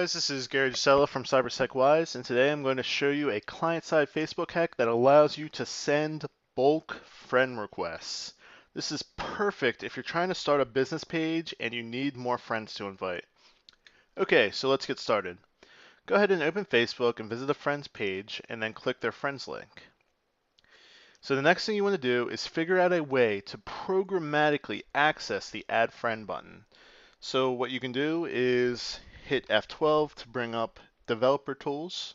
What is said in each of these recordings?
guys, this is Gary Gisella from CyberSecWise, and today I'm going to show you a client-side Facebook hack that allows you to send bulk friend requests. This is perfect if you're trying to start a business page and you need more friends to invite. Okay, so let's get started. Go ahead and open Facebook and visit the friends page and then click their friends link. So the next thing you want to do is figure out a way to programmatically access the Add Friend button. So what you can do is hit F12 to bring up Developer Tools,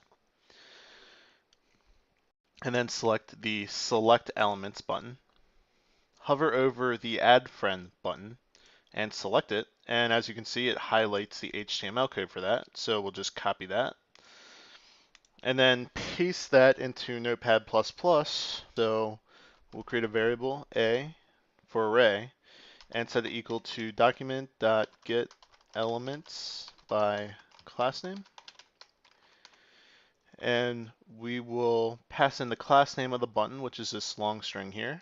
and then select the Select Elements button. Hover over the Add Friend button and select it, and as you can see, it highlights the HTML code for that, so we'll just copy that. And then paste that into Notepad++, so we'll create a variable A for array, and set it equal to document.getElements by class name. And we will pass in the class name of the button, which is this long string here.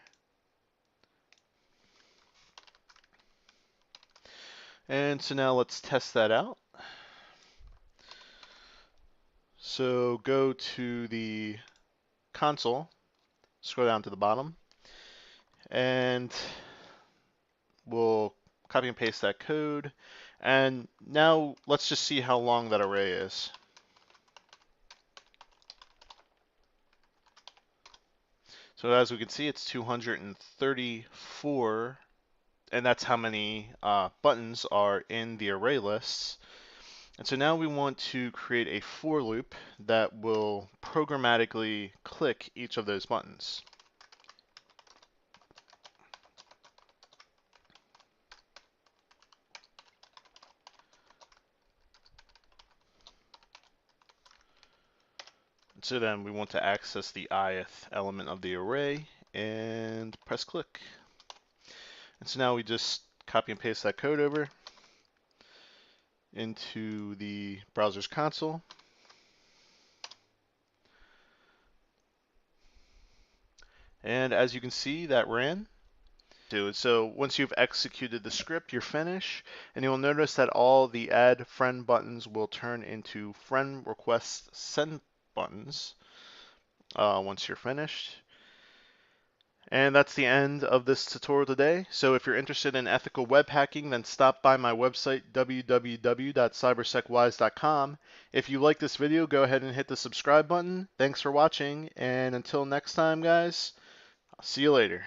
And so now let's test that out. So go to the console, scroll down to the bottom, and we'll copy and paste that code. And now let's just see how long that array is. So as we can see, it's 234, and that's how many buttons are in the array lists. And so now we want to create a for loop that will programmatically click each of those buttons. So then we want to access the ith element of the array and press click. And so now we just copy and paste that code over into the browser's console. And as you can see, that ran. So once you've executed the script, you're finished, and you'll notice that all the add friend buttons will turn into friend request send buttons once you're finished. And that's the end of this tutorial today. So if you're interested in ethical web hacking, then stop by my website, www.cybersecwise.com. If you like this video, go ahead and hit the subscribe button. Thanks for watching, and until next time, guys, I'll see you later.